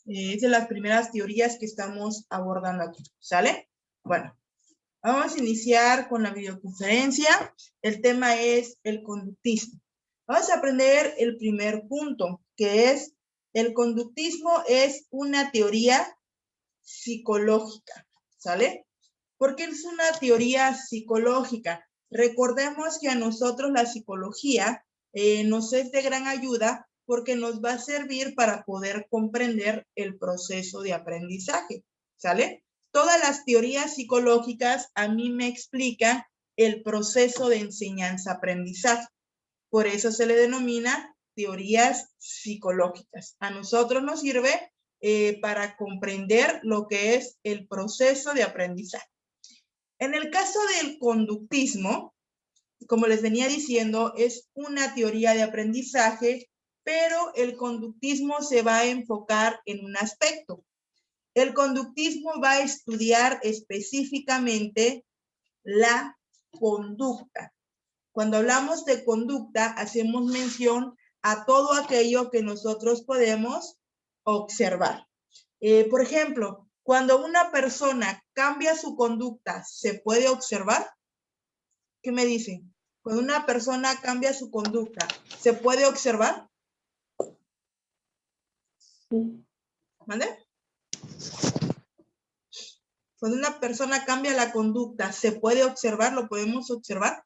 Es de las primeras teorías que estamos abordando aquí, ¿sale? Bueno, vamos a iniciar con la videoconferencia. El tema es el conductismo. Vamos a aprender el primer punto, que es el conductismo es una teoría psicológica, ¿sale? Porque es una teoría psicológica. Recordemos que a nosotros la psicología nos es de gran ayuda porque nos va a servir para poder comprender el proceso de aprendizaje, ¿sale? Todas las teorías psicológicas a mí me explican el proceso de enseñanza-aprendizaje. Por eso se le denomina teorías psicológicas. A nosotros nos sirve para comprender lo que es el proceso de aprendizaje. En el caso del conductismo, como les venía diciendo, es una teoría de aprendizaje, pero el conductismo se va a enfocar en un aspecto. El conductismo va a estudiar específicamente la conducta. Cuando hablamos de conducta, hacemos mención a todo aquello que nosotros podemos observar. Por ejemplo, cuando una persona cambia su conducta, ¿se puede observar? ¿Qué me dicen? Cuando una persona cambia su conducta, ¿se puede observar? Sí. ¿Vale? Cuando una persona cambia la conducta, ¿se puede observar? ¿Lo podemos observar?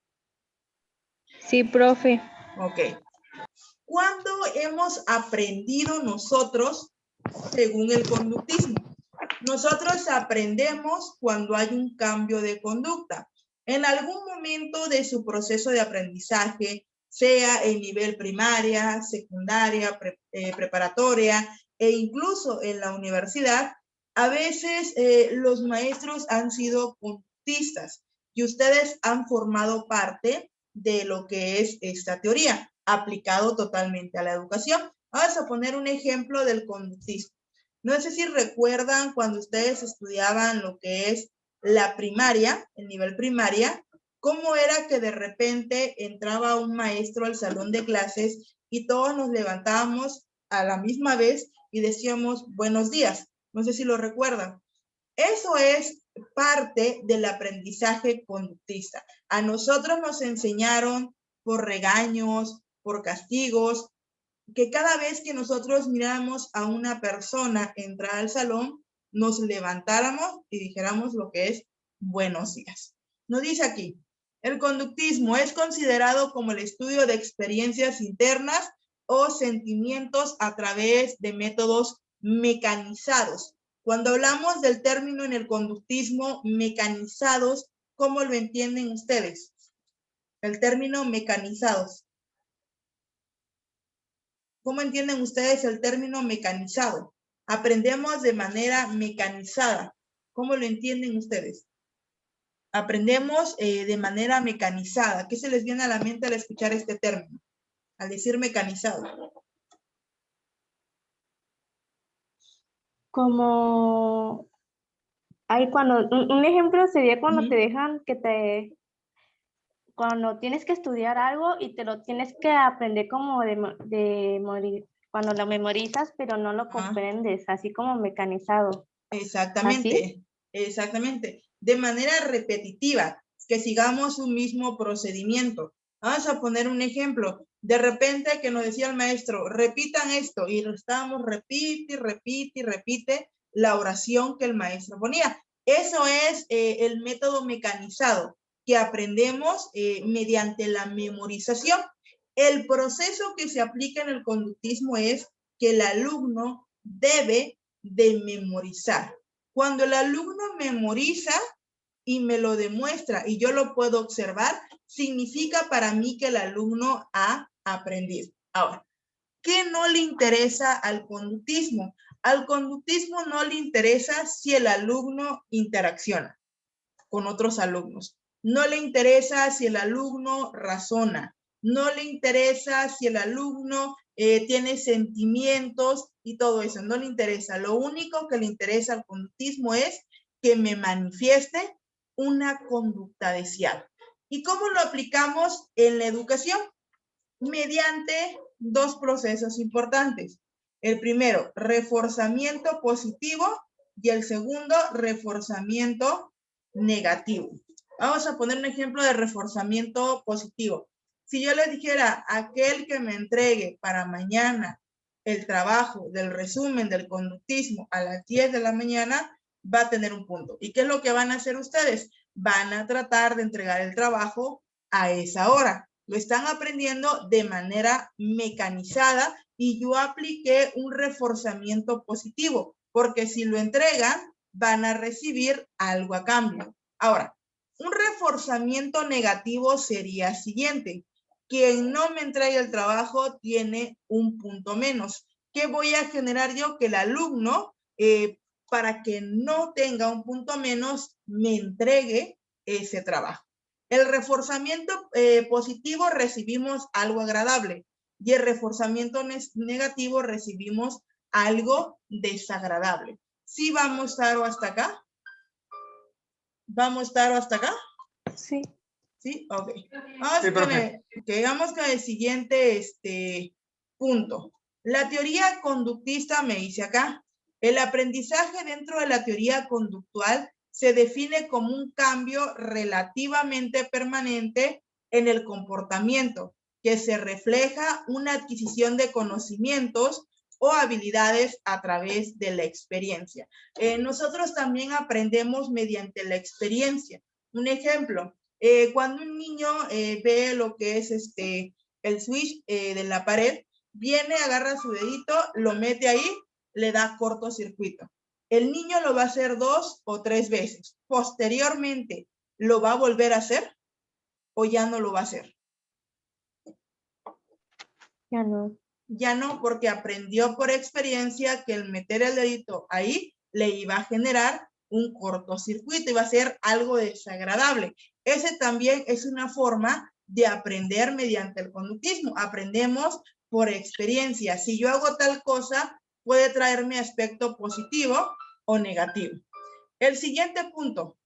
Sí, profe. Ok. ¿Cuándo hemos aprendido nosotros según el conductismo? Nosotros aprendemos cuando hay un cambio de conducta. En algún momento de su proceso de aprendizaje, sea en nivel primaria, secundaria, preparatoria e incluso en la universidad, a veces los maestros han sido conductistas y ustedes han formado parte de lo que es esta teoría, aplicado totalmente a la educación. Vamos a poner un ejemplo del conductismo. No sé si recuerdan cuando ustedes estudiaban lo que es la primaria, el nivel primaria, cómo era que de repente entraba un maestro al salón de clases y todos nos levantábamos a la misma vez y decíamos buenos días. No sé si lo recuerdan. Eso es parte del aprendizaje conductista. A nosotros nos enseñaron por regaños, por castigos, que cada vez que nosotros miráramos a una persona entrar al salón, nos levantáramos y dijéramos lo que es buenos días. Nos dice aquí, el conductismo es considerado como el estudio de experiencias internas o sentimientos a través de métodos mecanizados. Cuando hablamos del término en el conductismo mecanizados, ¿cómo lo entienden ustedes? El término mecanizados. ¿Cómo entienden ustedes el término mecanizado? Aprendemos de manera mecanizada. ¿Cómo lo entienden ustedes? Aprendemos de manera mecanizada. ¿Qué se les viene a la mente al escuchar este término? Al decir mecanizado. Como hay cuando un ejemplo sería cuando te dejan cuando tienes que estudiar algo y te lo tienes que aprender como cuando lo memorizas, pero no lo comprendes, así como mecanizado. Exactamente, ¿Así? exactamente. De manera repetitiva, que sigamos un mismo procedimiento. Vamos a poner un ejemplo. De repente que nos decía el maestro, repitan esto, y estábamos repite, repite, repite la oración que el maestro ponía. Eso es el método mecanizado que aprendemos mediante la memorización. El proceso que se aplica en el conductismo es que el alumno debe de memorizar. Cuando el alumno memoriza y me lo demuestra y yo lo puedo observar, significa para mí que el alumno ha aprendido. Ahora, ¿qué no le interesa al conductismo? Al conductismo no le interesa si el alumno interacciona con otros alumnos. No le interesa si el alumno razona. No le interesa si el alumno tiene sentimientos y todo eso. No le interesa. Lo único que le interesa al conductismo es que me manifieste una conducta deseada. ¿Y cómo lo aplicamos en la educación? Mediante dos procesos importantes. El primero, reforzamiento positivo, y el segundo, reforzamiento negativo. Vamos a poner un ejemplo de reforzamiento positivo. Si yo les dijera, aquel que me entregue para mañana el trabajo del resumen del conductismo a las 10 de la mañana, va a tener un punto. ¿Y qué es lo que van a hacer ustedes? Van a tratar de entregar el trabajo a esa hora. Lo están aprendiendo de manera mecanizada y yo apliqué un reforzamiento positivo, porque si lo entregan, van a recibir algo a cambio. Ahora, un reforzamiento negativo sería el siguiente. Quien no me entregue el trabajo tiene un punto menos. ¿Qué voy a generar yo? Que el alumno, para que no tenga un punto menos, me entregue ese trabajo. El reforzamiento positivo recibimos algo agradable y el reforzamiento negativo recibimos algo desagradable. ¿Sí vamos, Taro, hasta acá? ¿Vamos, Taro, hasta acá? Sí. ¿Sí? Ok. Vamos con el siguiente punto. La teoría conductista me dice acá, el aprendizaje dentro de la teoría conductual se define como un cambio relativamente permanente en el comportamiento, que se refleja una adquisición de conocimientos o habilidades a través de la experiencia. Nosotros también aprendemos mediante la experiencia. Un ejemplo, cuando un niño ve lo que es el switch de la pared, viene, agarra su dedito, lo mete ahí, le da cortocircuito. El niño lo va a hacer 2 o 3 veces. Posteriormente, ¿lo va a volver a hacer o ya no lo va a hacer? Ya no. Ya no, porque aprendió por experiencia que el meter el dedito ahí le iba a generar un cortocircuito, iba a ser algo desagradable. Ese también es una forma de aprender mediante el conductismo. Aprendemos por experiencia. Si yo hago tal cosa, puede traerme aspecto positivo o negativo. El siguiente punto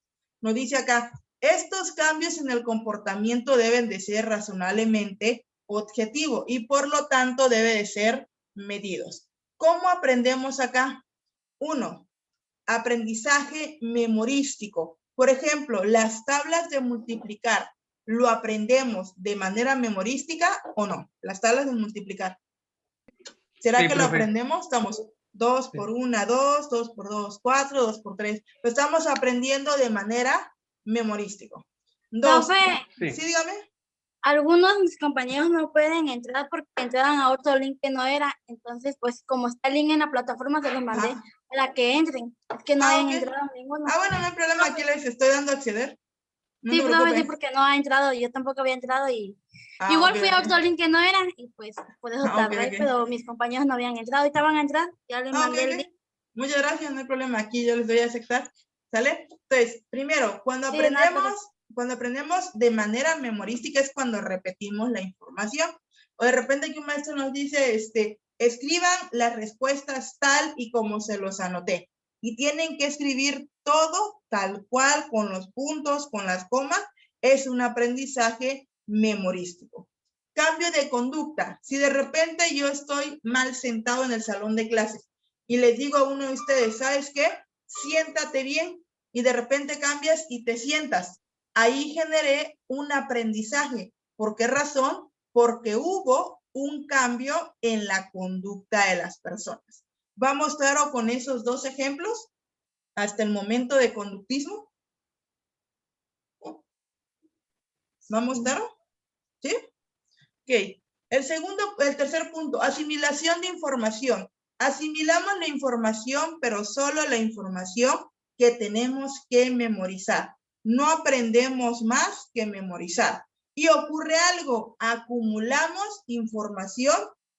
nos dice acá, estos cambios en el comportamiento deben de ser razonablemente objetivo y por lo tanto debe de ser medidos. ¿Cómo aprendemos acá? 1. Aprendizaje memorístico. Por ejemplo, las tablas de multiplicar, ¿lo aprendemos de manera memorística o no? Las tablas de multiplicar. ¿Será que lo aprendemos? Estamos 2 por 1, 2, 2 por 2, 4, 2 por 3. Lo estamos aprendiendo de manera memorística. 2. Sí, dígame. Algunos de mis compañeros no pueden entrar porque entraron a otro link que no era. Entonces, pues, como está el link en la plataforma, se los mandé para que entren. Es que no hayan entrado ninguno. Bueno, no hay problema. Aquí les estoy dando a acceder. No sí, pero sí, porque no ha entrado. Yo tampoco había entrado y igual fui a otro link que no era y pues, por eso tardé. Pero mis compañeros no habían entrado. Ahorita van a entrar. Ya les mandé el link. Muchas gracias, no hay problema. Aquí yo les doy a aceptar. ¿Sale? Entonces, primero, cuando aprendemos de manera memorística es cuando repetimos la información. O de repente que un maestro nos dice, escriban las respuestas tal y como se los anoté. Y tienen que escribir todo tal cual, con los puntos, con las comas. Es un aprendizaje memorístico. Cambio de conducta. Si de repente yo estoy mal sentado en el salón de clases y les digo a uno de ustedes, ¿sabes qué? Siéntate bien, y de repente cambias y te sientas. Ahí generé un aprendizaje. ¿Por qué razón? Porque hubo un cambio en la conducta de las personas. ¿Vamos claro con esos dos ejemplos hasta el momento de conductismo? ¿Vamos claro? ¿Sí? Ok. El tercer punto, asimilación de información. Asimilamos la información, pero solo la información que tenemos que memorizar. No aprendemos más que memorizar. Y ocurre algo, acumulamos información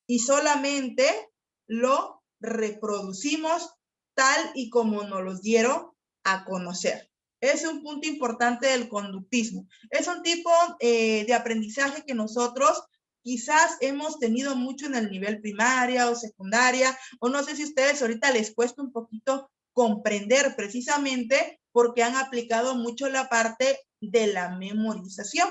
y solamente lo reproducimos tal y como nos los dieron a conocer. Es un punto importante del conductismo. Es un tipo de aprendizaje que nosotros quizás hemos tenido mucho en el nivel primaria o secundaria, o no sé si a ustedes ahorita les cuesta un poquito comprender precisamente porque han aplicado mucho la parte de la memorización.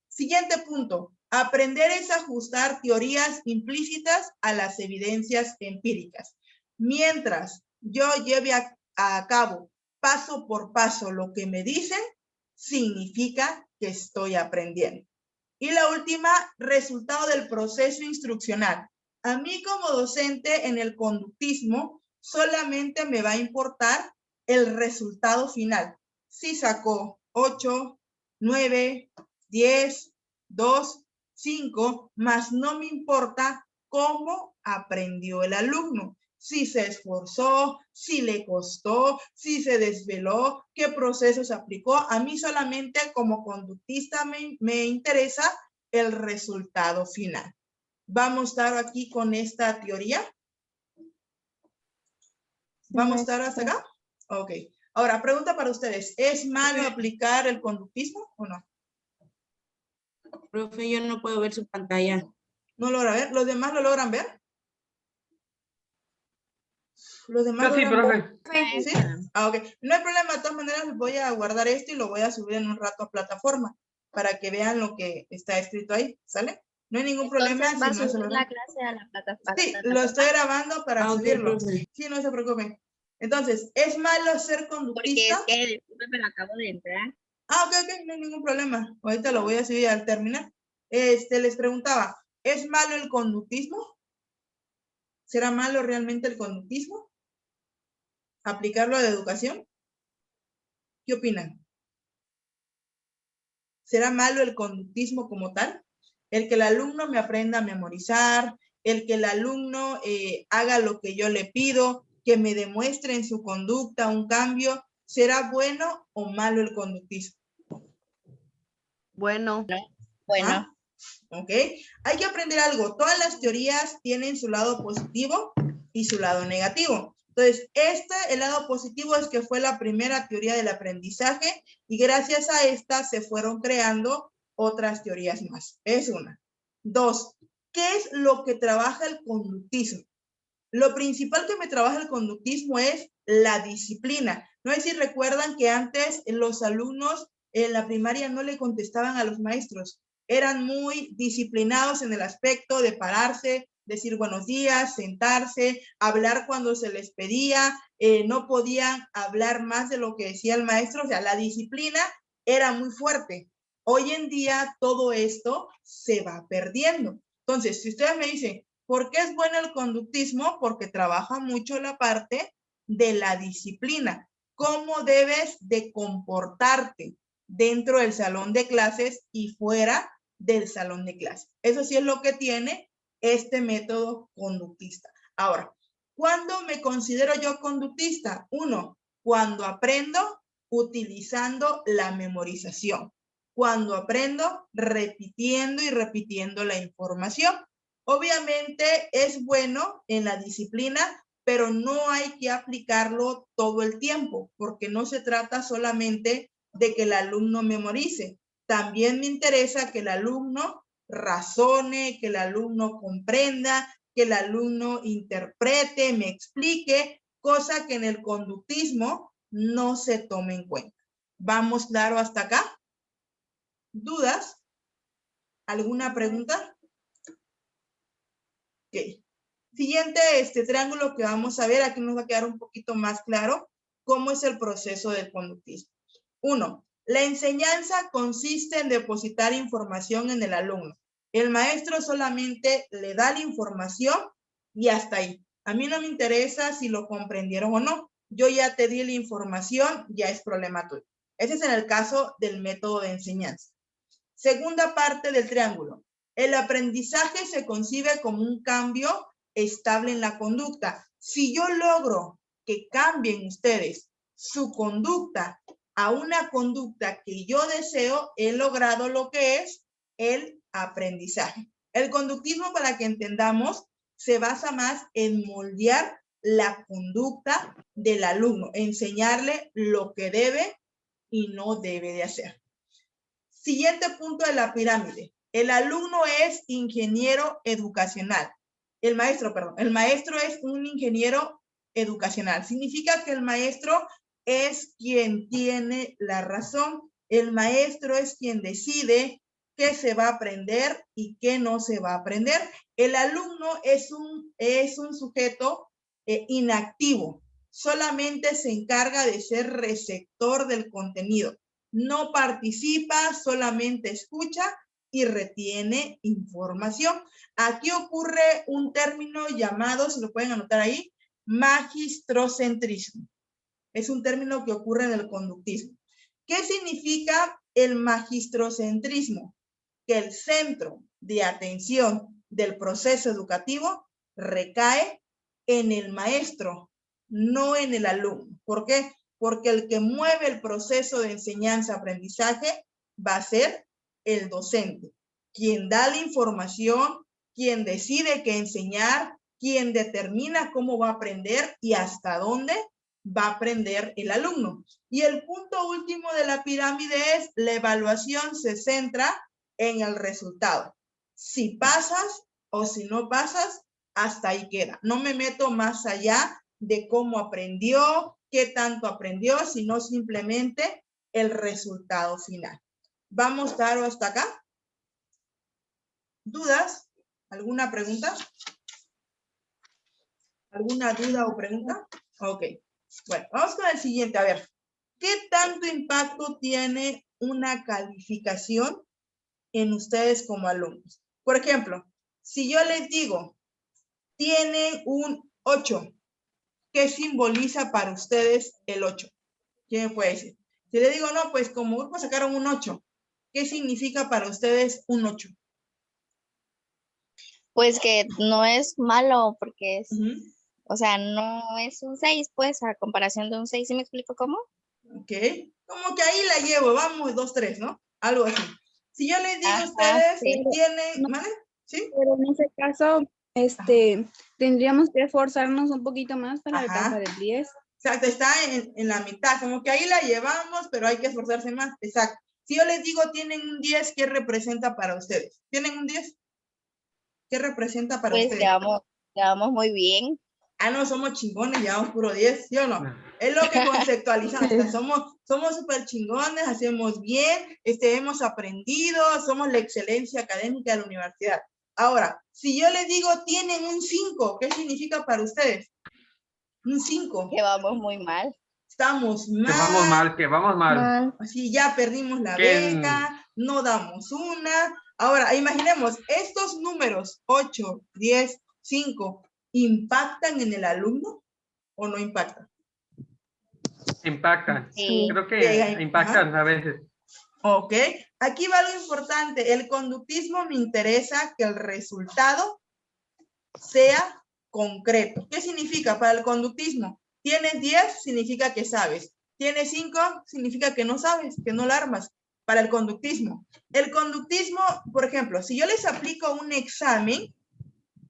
Siguiente punto, Aprender es ajustar teorías implícitas a las evidencias empíricas. Mientras yo lleve a cabo paso por paso lo que me dicen, significa que estoy aprendiendo. Y la última, resultado del proceso instruccional. A mí como docente en el conductismo solamente me va a importar el resultado final. Si sacó 8, 9, 10, 2, 5, más no me importa cómo aprendió el alumno. Si se esforzó, si le costó, si se desveló, qué procesos aplicó. A mí solamente como conductista me interesa el resultado final. ¿Vamos a estar aquí con esta teoría? ¿Vamos a estar hasta acá? Ok. Ahora, pregunta para ustedes. ¿Es malo aplicar el conductismo o no? Profe, yo no puedo ver su pantalla. ¿No logra ver? ¿Los demás lo logran ver? ¿Los demás Yo sí, logran profe. ver? ¿Sí? Ah, ok. No hay problema. De todas maneras, voy a guardar esto y lo voy a subir en un rato a plataforma para que vean lo que está escrito ahí. ¿Sale? No hay ningún problema. Entonces, ¿va a si no se subir lo la clase a la plataforma? Sí, lo estoy grabando para Ok, subirlo. profe. Sí, no se preocupen. Entonces, ¿es malo ser Porque conductista? es que me lo acabo de entrar. Ah, ok, no hay ningún problema. Ahorita lo voy a subir al terminar. Les preguntaba, ¿es malo el conductismo? ¿Será malo realmente el conductismo? ¿Aplicarlo a la educación? ¿Qué opinan? ¿Será malo el conductismo como tal? El que el alumno me aprenda a memorizar, el que el alumno haga lo que yo le pido, que me demuestre en su conducta un cambio, ¿será bueno o malo el conductismo? Bueno. ¿Ah? ¿Ok? Hay que aprender algo. Todas las teorías tienen su lado positivo y su lado negativo. Entonces, el lado positivo es que fue la primera teoría del aprendizaje y gracias a esta se fueron creando otras teorías más. Es una. Dos, ¿qué es lo que trabaja el conductismo? Lo principal que me trabaja el conductismo es la disciplina. No sé si recuerdan que antes los alumnos en la primaria no le contestaban a los maestros. Eran muy disciplinados en el aspecto de pararse, decir buenos días, sentarse, hablar cuando se les pedía, no podían hablar más de lo que decía el maestro, o sea, la disciplina era muy fuerte. Hoy en día todo esto se va perdiendo. Entonces, si ustedes me dicen, ¿por qué es bueno el conductismo? Porque trabaja mucho la parte de la disciplina. ¿Cómo debes de comportarte dentro del salón de clases y fuera del salón de clases? Eso sí es lo que tiene este método conductista. Ahora, ¿cuándo me considero yo conductista? Uno, cuando aprendo utilizando la memorización. Cuando aprendo repitiendo y repitiendo la información. Obviamente es bueno en la disciplina, pero no hay que aplicarlo todo el tiempo, porque no se trata solamente de que el alumno memorice. También me interesa que el alumno razone, que el alumno comprenda, que el alumno interprete, me explique, cosa que en el conductismo no se tome en cuenta. ¿Vamos claro hasta acá? ¿Dudas? ¿Alguna pregunta? Ok. Siguiente triángulo que vamos a ver, aquí nos va a quedar un poquito más claro cómo es el proceso del conductismo. 1. La enseñanza consiste en depositar información en el alumno. El maestro solamente le da la información y hasta ahí. A mí no me interesa si lo comprendieron o no. Yo ya te di la información, ya es problema tuyo. Ese es en el caso del método de enseñanza. Segunda parte del triángulo. El aprendizaje se concibe como un cambio estable en la conducta. Si yo logro que cambien ustedes su conducta a una conducta que yo deseo, he logrado lo que es el aprendizaje. El conductismo, para que entendamos, se basa más en moldear la conducta del alumno, enseñarle lo que debe y no debe de hacer. Siguiente punto de la pirámide. El alumno es ingeniero educacional. El maestro es un ingeniero educacional. Significa que el maestro es quien tiene la razón. El maestro es quien decide qué se va a aprender y qué no se va a aprender. El alumno es un sujeto inactivo. Solamente se encarga de ser receptor del contenido. No participa, solamente escucha y retiene información. Aquí ocurre un término llamado, si lo pueden anotar ahí, magistrocentrismo. Es un término que ocurre en el conductismo. ¿Qué significa el magistrocentrismo? Que el centro de atención del proceso educativo recae en el maestro, no en el alumno. ¿Por qué? Porque el que mueve el proceso de enseñanza-aprendizaje va a ser el docente, quien da la información, quien decide qué enseñar, quien determina cómo va a aprender y hasta dónde va a aprender el alumno. Y el punto último de la pirámide es la evaluación se centra en el resultado. Si pasas o si no pasas, hasta ahí queda. No me meto más allá de cómo aprendió, qué tanto aprendió, sino simplemente el resultado final. ¿Vamos claro hasta acá? ¿Dudas? ¿Alguna pregunta? ¿Alguna duda o pregunta? Ok. Bueno, vamos con el siguiente. A ver, ¿qué tanto impacto tiene una calificación en ustedes como alumnos? Por ejemplo, si yo les digo, tienen un 8, ¿qué simboliza para ustedes el 8? ¿Quién me puede decir? Si les digo, no, pues como grupo sacaron un 8, ¿qué significa para ustedes un 8? Pues que no es malo porque es, Uh-huh. o sea, no es un 6, pues, a comparación de un 6, ¿sí me explico cómo? Ok, como que ahí la llevo, vamos 2, 3, ¿no? Algo así. Si yo les digo a Ajá, ustedes, sí. tienen, No. ¿vale? ¿Sí? Pero en ese caso, tendríamos que esforzarnos un poquito más para alcanzar el 10. Exacto, está en la mitad, como que ahí la llevamos, pero hay que esforzarse más. Exacto. Si yo les digo tienen un 10, ¿qué representa para ustedes? ¿Tienen un 10? ¿Qué representa para Pues ustedes? llevamos muy bien. Ah, no, somos chingones, llevamos puro 10, ¿sí o no? Es lo que conceptualizamos, o sea, somos súper chingones, hacemos bien, hemos aprendido, somos la excelencia académica de la universidad. Ahora, si yo les digo tienen un 5, ¿qué significa para ustedes? Un 5. Que vamos muy mal. Estamos mal. Que vamos mal, que vamos mal. Así ya perdimos la beca, no damos una. Ahora, imaginemos, estos números 8, 10, 5, ¿impactan en el alumno o no impactan? Impactan. Sí. Creo que impactan a veces. Ok, aquí va lo importante. El conductismo me interesa que el resultado sea concreto. ¿Qué significa para el conductismo? Tienes 10, significa que sabes. Tienes 5, significa que no sabes, que no la armas. Para el conductismo. El conductismo, por ejemplo, si yo les aplico un examen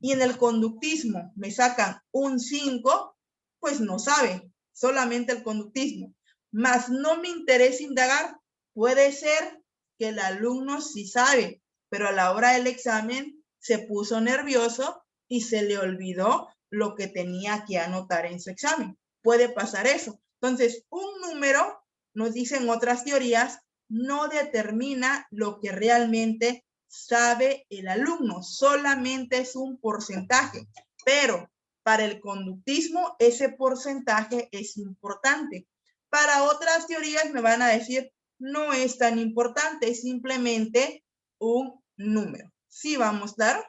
y en el conductismo me sacan un 5, pues no saben, solamente el conductismo. Más no me interesa indagar. Puede ser que el alumno sí sabe, pero a la hora del examen se puso nervioso y se le olvidó lo que tenía que anotar en su examen. Puede pasar eso. Entonces, un número, nos dicen otras teorías, no determina lo que realmente sabe el alumno, solamente es un porcentaje, pero para el conductismo ese porcentaje es importante. Para otras teorías me van a decir, no es tan importante, es simplemente un número. ¿Sí vamos claro?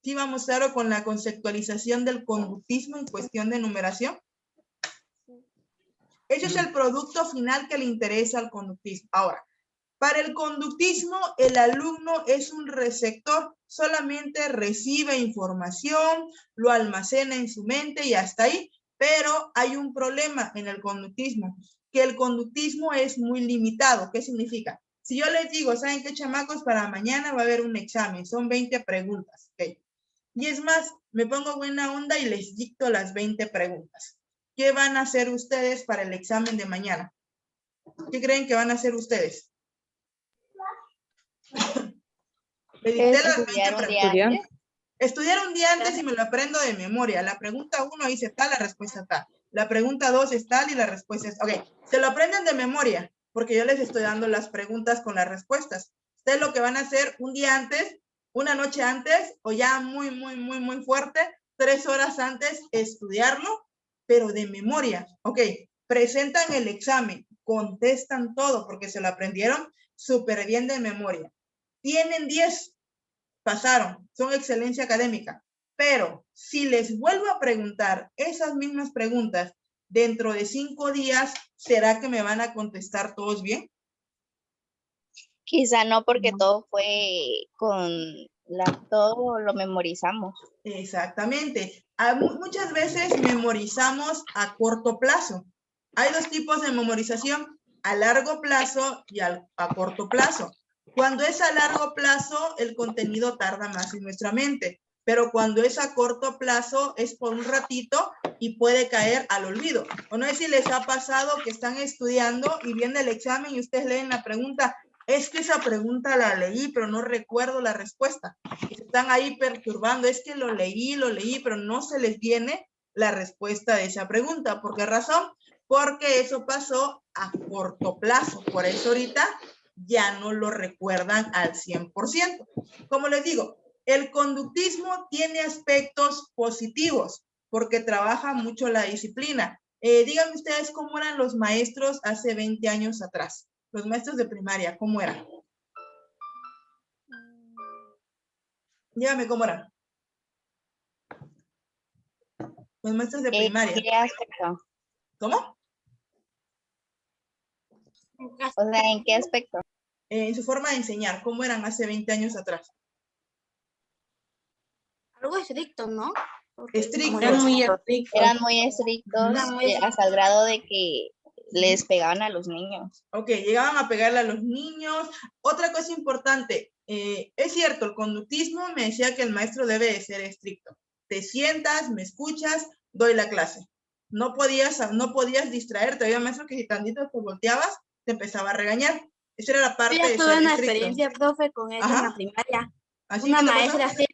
¿Sí vamos claro con la conceptualización del conductismo en cuestión de numeración? Ese es el producto final que le interesa al conductismo. Ahora, para el conductismo, el alumno es un receptor, solamente recibe información, lo almacena en su mente y hasta ahí, pero hay un problema en el conductismo, que el conductismo es muy limitado. ¿Qué significa? Si yo les digo, ¿saben qué, chamacos? Para mañana va a haber un examen, son 20 preguntas, ¿ok? Y es más, me pongo buena onda y les dicto las 20 preguntas. ¿Qué van a hacer ustedes para el examen de mañana? ¿Qué creen que van a hacer ustedes? Le dicté las 20 preguntas. Estudiar un día antes y me lo aprendo de memoria. La pregunta 1 dice tal, la respuesta tal. La pregunta 2 es tal y la respuesta es... Ok, se lo aprenden de memoria. porque yo les estoy dando las preguntas con las respuestas. Ustedes lo que van a hacer un día antes, una noche antes, o ya muy fuerte, 3 horas antes, estudiarlo, pero de memoria. Ok, presentan el examen, contestan todo, porque se lo aprendieron súper bien de memoria. Tienen 10, pasaron, son excelencia académica. Pero si les vuelvo a preguntar esas mismas preguntas dentro de 5 días, ¿será que me van a contestar todos bien? Quizá no, porque todo fue todo lo memorizamos. Exactamente. Muchas veces memorizamos a corto plazo. Hay 2 tipos de memorización, a largo plazo y a corto plazo. Cuando es a largo plazo, el contenido tarda más en nuestra mente, pero cuando es a corto plazo, es por un ratito y puede caer al olvido. O no sé si les ha pasado que están estudiando y viene el examen y ustedes leen la pregunta. Es que esa pregunta la leí, pero no recuerdo la respuesta. Están ahí perturbando, es que lo leí, pero no se les viene la respuesta de esa pregunta. ¿Por qué razón? Porque eso pasó a corto plazo. Por eso ahorita ya no lo recuerdan al 100%. Como les digo, el conductismo tiene aspectos positivos porque trabaja mucho la disciplina. Díganme ustedes cómo eran los maestros hace 20 años atrás. Los maestros de primaria, ¿cómo eran? Dígame cómo eran. Los maestros de primaria. ¿Qué aspecto? ¿Cómo? O sea, ¿en qué aspecto? En su forma de enseñar, ¿cómo eran hace 20 años atrás? Algo estricto, ¿no? Estrictos. Eran muy estrictos. Eran muy estrictos, hasta el grado de que les pegaban a los niños. Ok, llegaban a pegarle a los niños. Otra cosa importante, es cierto, el conductismo me decía que el maestro debe de ser estricto. Te sientas, me escuchas, doy la clase. No podías distraerte. Había maestros que si tantito te volteabas, te empezaba a regañar. Esa era la parte Yo ya de tuve ser una estricto. experiencia, profe, con eso en la primaria. ¿Así Una que te maestra pasó? así,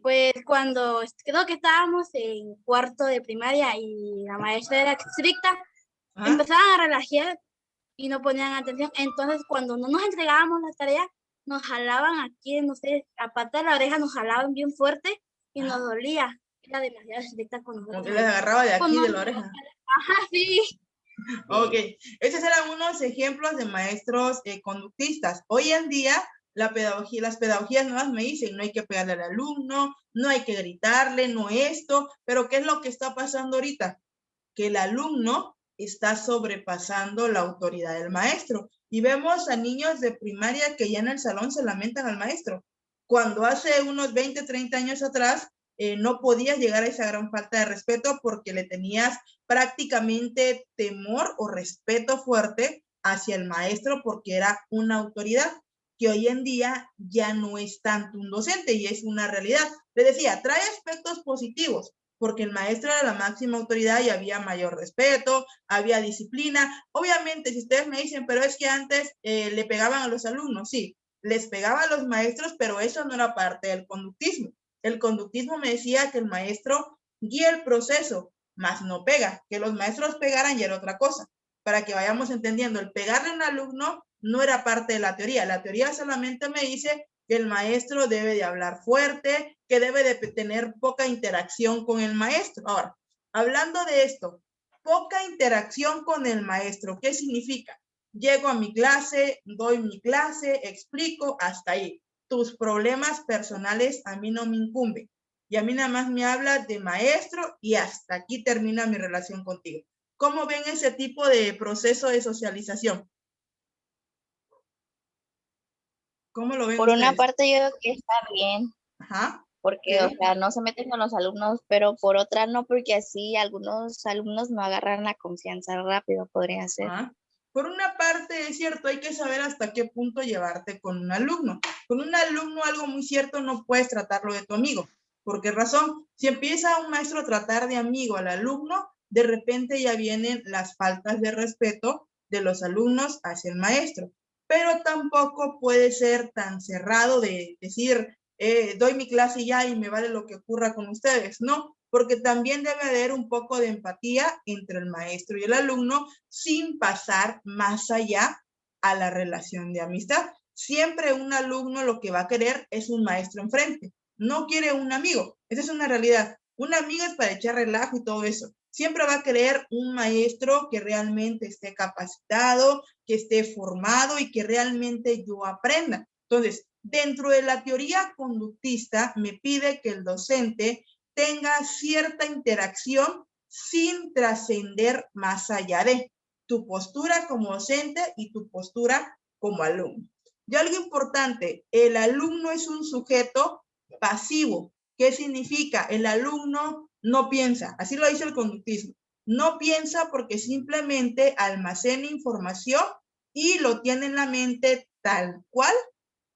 pues cuando creo que estábamos en cuarto de primaria y la maestra era estricta, empezaban a relajar y no ponían atención. Entonces, cuando no nos entregábamos la tarea, nos jalaban aquí, no sé, a pata de la oreja, nos jalaban bien fuerte y nos dolía. Era demasiado estricta con nosotros. Como que les agarraba de aquí, de la oreja. Ajá, sí. Ok, esos eran unos ejemplos de maestros conductistas. Hoy en día, las pedagogías nuevas me dicen, no hay que pegarle al alumno, no hay que gritarle, no esto, pero ¿qué es lo que está pasando ahorita? Que el alumno está sobrepasando la autoridad del maestro. Y vemos a niños de primaria que ya en el salón se lamentan al maestro. Cuando hace unos 20, 30 años atrás, no podías llegar a esa gran falta de respeto porque le tenías prácticamente temor o respeto fuerte hacia el maestro porque era una autoridad que hoy en día ya no es tanto un docente y es una realidad. Les decía, trae aspectos positivos, porque el maestro era la máxima autoridad y había mayor respeto, había disciplina. Obviamente, si ustedes me dicen, pero es que antes le pegaban a los alumnos, sí, les pegaban a los maestros, pero eso no era parte del conductismo. El conductismo me decía que el maestro guía el proceso, más no pega. Que los maestros pegaran ya era otra cosa. Para que vayamos entendiendo, el pegarle a un alumno no era parte de la teoría. La teoría solamente me dice que el maestro debe de hablar fuerte, que debe de tener poca interacción con el maestro. Ahora, hablando de esto, poca interacción con el maestro, ¿qué significa? Llego a mi clase, doy mi clase, explico, hasta ahí. Tus problemas personales a mí no me incumben. Y a mí nada más me habla de maestro y hasta aquí termina mi relación contigo. ¿Cómo ven ese tipo de proceso de socialización? ¿Cómo lo ven Por ustedes? una parte yo creo que está bien. Ajá. Porque, o sea, no se meten con los alumnos, pero por otra no, porque así algunos alumnos no agarran la confianza rápido, podría ser. Ajá. Por una parte es cierto, hay que saber hasta qué punto llevarte con un alumno. Con un alumno algo muy cierto, no puedes tratarlo de tu amigo. ¿Por qué razón? Si empieza un maestro a tratar de amigo al alumno, de repente ya vienen las faltas de respeto de los alumnos hacia el maestro. Pero tampoco puede ser tan cerrado de decir, doy mi clase ya y me vale lo que ocurra con ustedes. No, porque también debe haber un poco de empatía entre el maestro y el alumno sin pasar más allá a la relación de amistad. Siempre un alumno lo que va a querer es un maestro enfrente. No quiere un amigo. Esa es una realidad. Un amigo es para echar relajo y todo eso. Siempre va a querer un maestro que realmente esté capacitado, que esté formado y que realmente yo aprenda. Entonces, dentro de la teoría conductista, me pide que el docente tenga cierta interacción sin trascender más allá de tu postura como docente y tu postura como alumno. Y algo importante, el alumno es un sujeto pasivo. ¿Qué significa? El alumno no piensa, así lo dice el conductismo. No piensa porque simplemente almacena información y lo tiene en la mente tal cual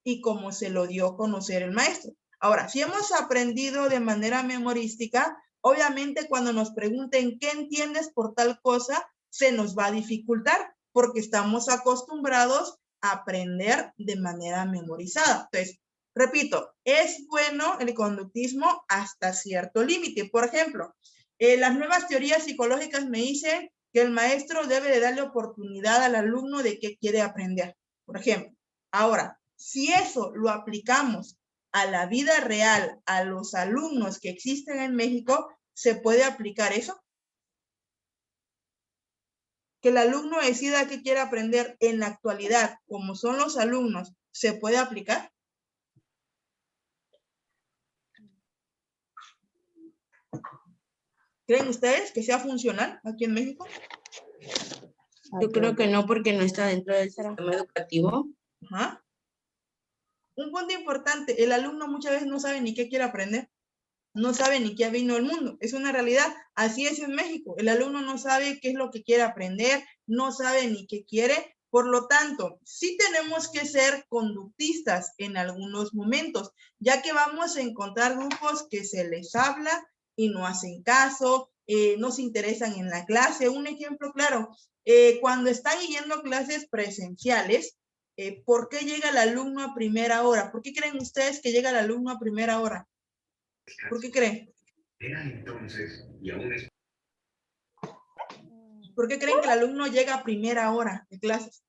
y como se lo dio a conocer el maestro. Ahora, si hemos aprendido de manera memorística, obviamente cuando nos pregunten qué entiendes por tal cosa, se nos va a dificultar porque estamos acostumbrados a aprender de manera memorizada. Entonces, repito, es bueno el conductismo hasta cierto límite. Por ejemplo, las nuevas teorías psicológicas me dicen que el maestro debe de darle oportunidad al alumno de qué quiere aprender. Por ejemplo, ahora, si eso lo aplicamos a la vida real, a los alumnos que existen en México, ¿se puede aplicar eso? Que el alumno decida qué quiere aprender en la actualidad, como son los alumnos, ¿se puede aplicar? ¿Creen ustedes que sea funcional aquí en México? Yo creo que no, porque no está dentro del sistema educativo. Ajá. Un punto importante, el alumno muchas veces no sabe ni qué quiere aprender, no sabe ni qué vino al mundo, es una realidad, así es en México, el alumno no sabe qué es lo que quiere aprender, no sabe ni qué quiere, por lo tanto, sí tenemos que ser conductistas en algunos momentos, ya que vamos a encontrar grupos que se les habla y no hacen caso, no se interesan en la clase. Un ejemplo claro, cuando están yendo clases presenciales, ¿por qué llega el alumno a primera hora? ¿Por qué creen ustedes que llega el alumno a primera hora? ¿Por qué creen? ¿Por qué creen que el alumno llega a primera hora de clases?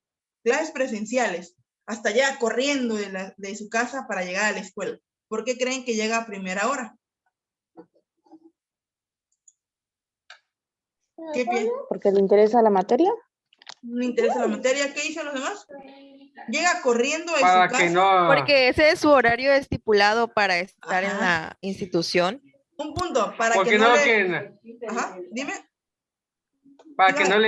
Clases presenciales, hasta ya corriendo de su casa para llegar a la escuela. ¿Por qué creen que llega a primera hora? ¿Qué piensan? ¿Porque le interesa la materia? ¿No le interesa la materia? ¿Qué dicen los demás? Llega corriendo de Para su casa. que no. Porque ese es su horario estipulado para estar Ajá. en la institución. Un punto, para Porque que no, no le... que, Ajá, dime. para que no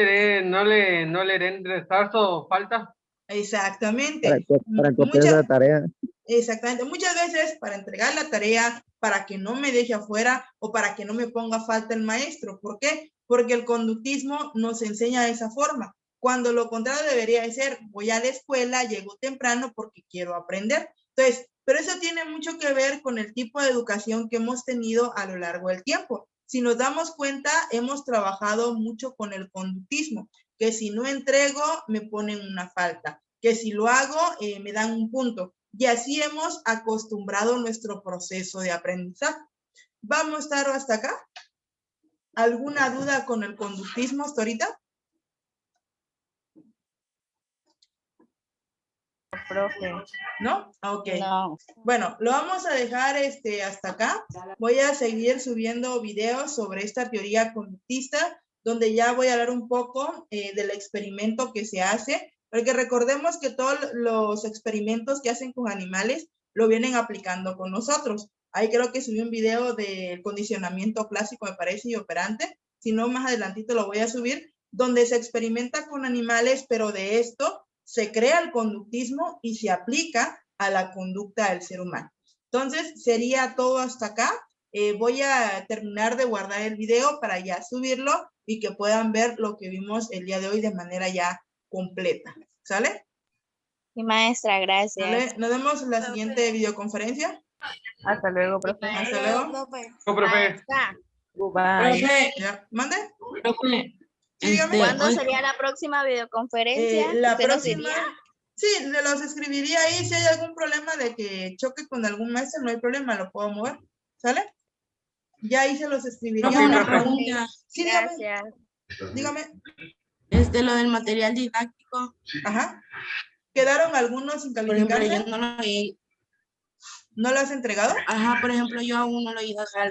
le den retraso o falta. Exactamente. Para copiar la tarea. Exactamente. Muchas veces para entregar la tarea, para que no me deje afuera o para que no me ponga falta el maestro. ¿Por qué? Porque el conductismo nos enseña de esa forma. Cuando lo contrario debería de ser, voy a la escuela, llego temprano porque quiero aprender. Entonces, pero eso tiene mucho que ver con el tipo de educación que hemos tenido a lo largo del tiempo. Si nos damos cuenta, hemos trabajado mucho con el conductismo, que si no entrego, me ponen una falta, que si lo hago, me dan un punto. Y así hemos acostumbrado nuestro proceso de aprendizaje. ¿Vamos a estar hasta acá? ¿Alguna duda con el conductismo hasta ahorita? Profe. ¿No? Ok. No. Bueno, lo vamos a dejar hasta acá. Voy a seguir subiendo videos sobre esta teoría conductista, donde ya voy a hablar un poco del experimento que se hace, porque recordemos que todos los experimentos que hacen con animales lo vienen aplicando con nosotros. Ahí creo que subí un video del condicionamiento clásico, me parece, y operante. Si no, más adelantito lo voy a subir, donde se experimenta con animales, pero de esto se crea el conductismo y se aplica a la conducta del ser humano. Entonces, sería todo hasta acá. Voy a terminar de guardar el video para ya subirlo y que puedan ver lo que vimos el día de hoy de manera ya completa. ¿Sale? Sí, maestra, gracias. ¿Sale? Nos vemos en la siguiente videoconferencia. Hasta luego, profe. Hasta luego. Profe. Maestra, Goodbye. Profe, ¿Ya? ¿Mande? profe, Sí, dígame. ¿cuándo hoy- sería la próxima videoconferencia? La ¿Usted nos próxima, diría? sí, le los escribiría ahí. Si hay algún problema de que choque con algún maestro, no hay problema, lo puedo mover. ¿Sale? Ya ahí se los escribiría. Profe, una para- pregunta. Sí, dígame, Gracias. dígame. Lo del material didáctico. Ajá. ¿Quedaron algunos sin Por ejemplo, calificarse? yo no lo he... ¿No lo has entregado? Ajá, por ejemplo, yo aún no lo he ido a dejar.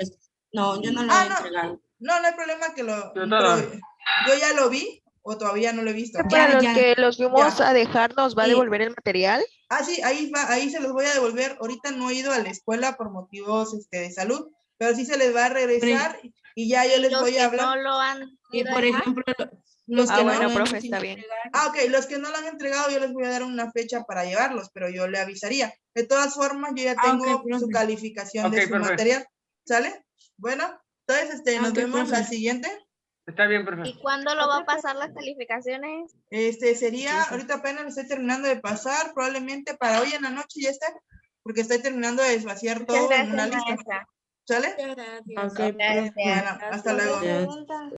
No, yo no lo Ah, he no. entregado. No hay problema que lo... Yo pero también. yo ya lo vi o todavía no lo he visto. Para los ya. que los fuimos Ya. a dejar, ¿nos va a Sí. devolver el material? Ah, sí, ahí va, ahí se los voy a devolver. Ahorita no he ido a la escuela por motivos de salud, pero sí se les va a regresar y ya yo les Los voy que a hablar. no lo han Y ido a por dejar, ejemplo, Los que no, bueno, lo profe, hemos está bien. entregado. ah, ok, los que no lo han entregado yo les voy a dar una fecha para llevarlos, pero yo le avisaría. De todas formas, yo ya Ah, tengo ok, profe. su calificación Ok, de su perfecto. material, ¿sale? Bueno, entonces nos Ok, vemos la profe. siguiente. Está bien, profe. ¿y cuándo lo va a pasar las calificaciones? Sería, ahorita apenas lo estoy terminando de pasar, probablemente para hoy en la noche ya está, porque estoy terminando de desvaciar Muchas todo en gracias, una lista. maestra. ¿Sale? Muchas gracias. Ok, profe. Gracias. Bueno, hasta luego. Gracias. Pregunta.